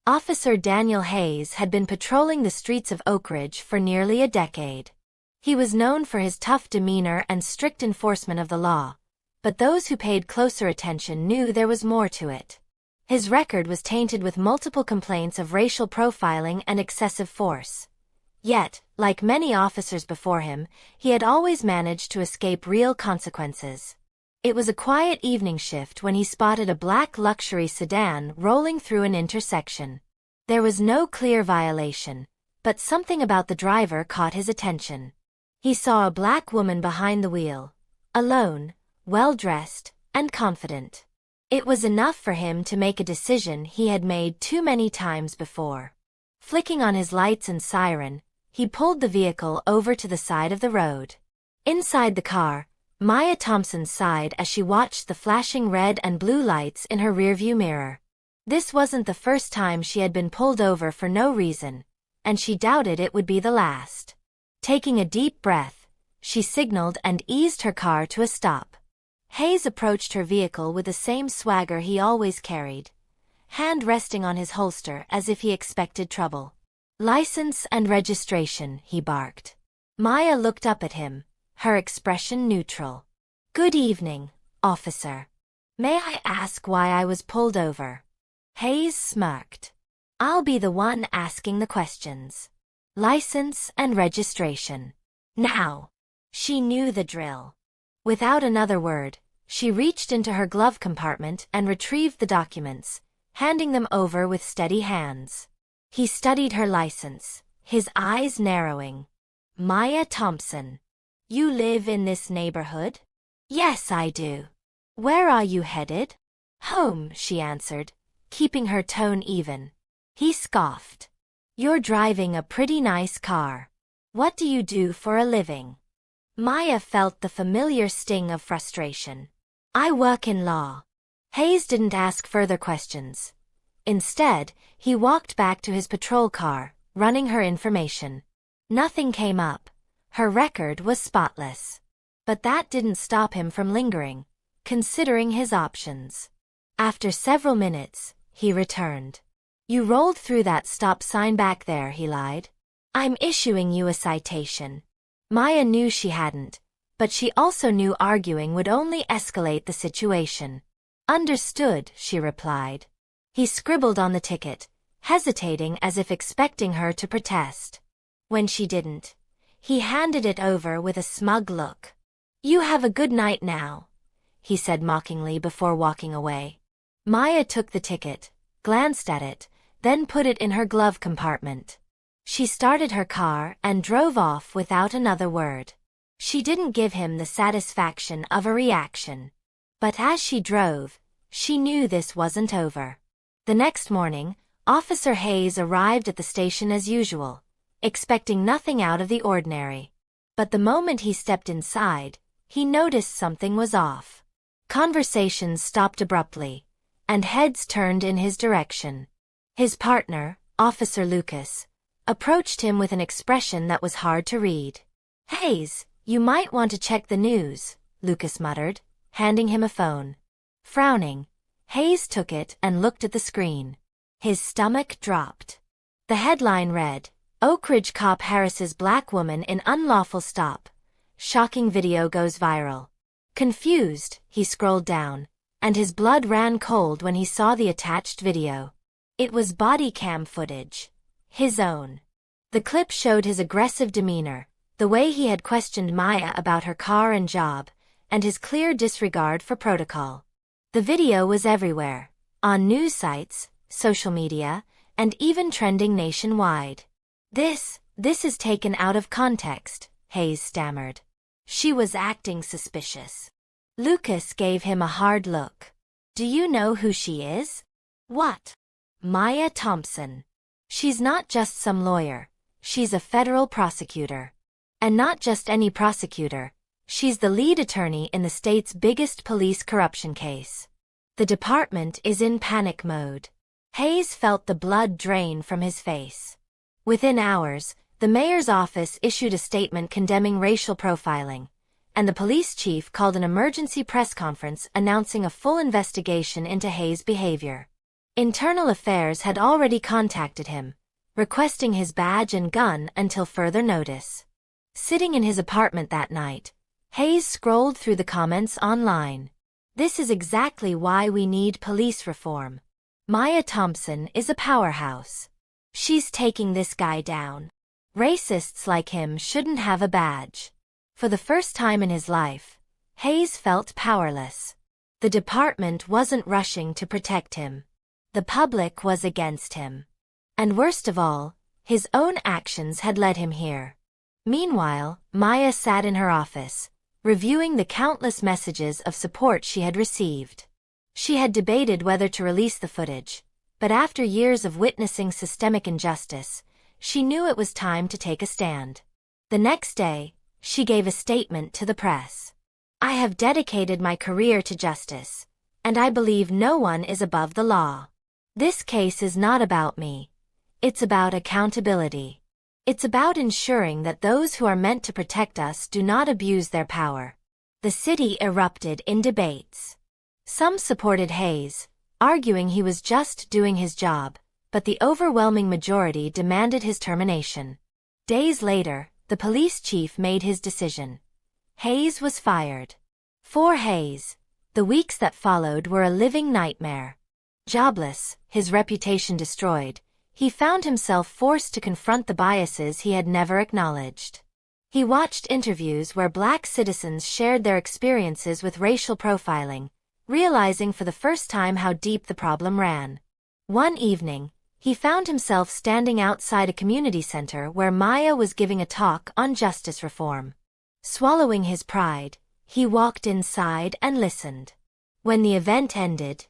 Officer Daniel Hayes had been patrolling the streets of Oak Ridge for nearly a decade. He was known for his tough demeanor and strict enforcement of the law, but those who paid closer attention knew there was more to it. His record was tainted with multiple complaints of racial profiling and excessive force. Yet, like many officers before him, he had always managed to escape real consequences. It was a quiet evening shift when he spotted a black luxury sedan rolling through an intersection. There was no clear violation, but something about the driver caught his attention. He saw a black woman behind the wheel, alone, well-dressed, and confident. It was enough for him to make a decision he had made too many times before. Flicking on his lights and siren, he pulled the vehicle over to the side of the road. Inside the car, Maya Thompson sighed as she watched the flashing red and blue lights in her rearview mirror. This wasn't the first time she had been pulled over for no reason, and she doubted it would be the last. Taking a deep breath, she signaled and eased her car to a stop. Hayes approached her vehicle with the same swagger he always carried, hand resting on his holster as if he expected trouble. "License and registration," he barked. Maya looked up at him, her expression neutral. "Good evening, officer. May I ask why I was pulled over?" Hayes smirked. "I'll be the one asking the questions. License and registration. Now." She knew the drill. Without another word, she reached into her glove compartment and retrieved the documents, handing them over with steady hands. He studied her license, his eyes narrowing. "Maya Thompson. You live in this neighborhood?" "Yes, I do." "Where are you headed?" "Home," she answered, keeping her tone even. He scoffed. "You're driving a pretty nice car. What do you do for a living?" Maya felt the familiar sting of frustration. "I work in law." Hayes didn't ask further questions. Instead, he walked back to his patrol car, running her information. Nothing came up. Her record was spotless. But that didn't stop him from lingering, considering his options. After several minutes, he returned. "You rolled through that stop sign back there," he lied. "I'm issuing you a citation." Maya knew she hadn't, but she also knew arguing would only escalate the situation. "Understood," she replied. He scribbled on the ticket, hesitating as if expecting her to protest. When she didn't, he handed it over with a smug look. "You have a good night now," he said mockingly before walking away. Maya took the ticket, glanced at it, then put it in her glove compartment. She started her car and drove off without another word. She didn't give him the satisfaction of a reaction. But as she drove, she knew this wasn't over. The next morning, Officer Hayes arrived at the station as usual, expecting nothing out of the ordinary. But the moment he stepped inside, he noticed something was off. Conversations stopped abruptly, and heads turned in his direction. His partner, Officer Lucas, approached him with an expression that was hard to read. "Hayes, you might want to check the news," Lucas muttered, handing him a phone. Frowning, Hayes took it and looked at the screen. His stomach dropped. The headline read, "Oak Ridge cop harasses black woman in unlawful stop. Shocking video goes viral." Confused, he scrolled down, and his blood ran cold when he saw the attached video. It was body cam footage. His own. The clip showed his aggressive demeanor, the way he had questioned Maya about her car and job, and his clear disregard for protocol. The video was everywhere, on news sites, social media, and even trending nationwide. This is taken out of context," Hayes stammered. "She was acting suspicious." Lucas gave him a hard look. "Do you know who she is?" "What?" "Maya Thompson. She's not just some lawyer, she's a federal prosecutor. And not just any prosecutor, she's the lead attorney in the state's biggest police corruption case. The department is in panic mode." Hayes felt the blood drain from his face. Within hours, the mayor's office issued a statement condemning racial profiling, and the police chief called an emergency press conference announcing a full investigation into Hayes' behavior. Internal Affairs had already contacted him, requesting his badge and gun until further notice. Sitting in his apartment that night, Hayes scrolled through the comments online. This is exactly why we need police reform. Maya Thompson is a powerhouse. She's taking this guy down. Racists like him shouldn't have a badge. For the first time in his life, Hayes felt powerless. The department wasn't rushing to protect him. The public was against him. And worst of all, his own actions had led him here. Meanwhile, Maya sat in her office, reviewing the countless messages of support she had received. She had debated whether to release the footage, but after years of witnessing systemic injustice, she knew it was time to take a stand. The next day, she gave a statement to the press. "I have dedicated my career to justice, and I believe no one is above the law. This case is not about me. It's about accountability. It's about ensuring that those who are meant to protect us do not abuse their power." The city erupted in debates. Some supported Hayes, arguing he was just doing his job, but the overwhelming majority demanded his termination. Days later, the police chief made his decision. Hayes was fired. For Hayes, the weeks that followed were a living nightmare. Jobless, his reputation destroyed, he found himself forced to confront the biases he had never acknowledged. He watched interviews where Black citizens shared their experiences with racial profiling, realizing for the first time how deep the problem ran. One evening, he found himself standing outside a community center where Maya was giving a talk on justice reform. Swallowing his pride, he walked inside and listened. When the event ended,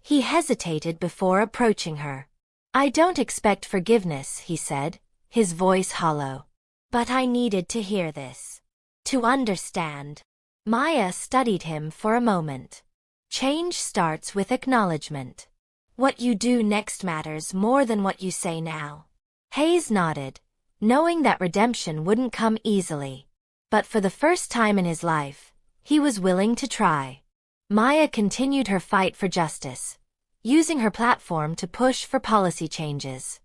he hesitated before approaching her. "I don't expect forgiveness," he said, his voice hollow. "But I needed to hear this. To understand." Maya studied him for a moment. Change starts with acknowledgement. What you do next matters more than what you say now. Hayes nodded, knowing that redemption wouldn't come easily. But for the first time in his life, he was willing to try. Maya continued her fight for justice, using her platform to push for policy changes.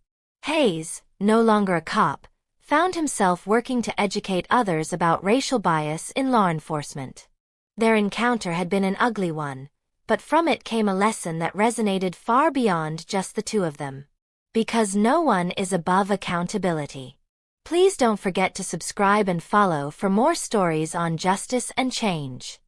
Hayes, no longer a cop, found himself working to educate others about racial bias in law enforcement. Their encounter had been an ugly one, but from it came a lesson that resonated far beyond just the two of them. Because no one is above accountability. Please don't forget to subscribe and follow for more stories on justice and change.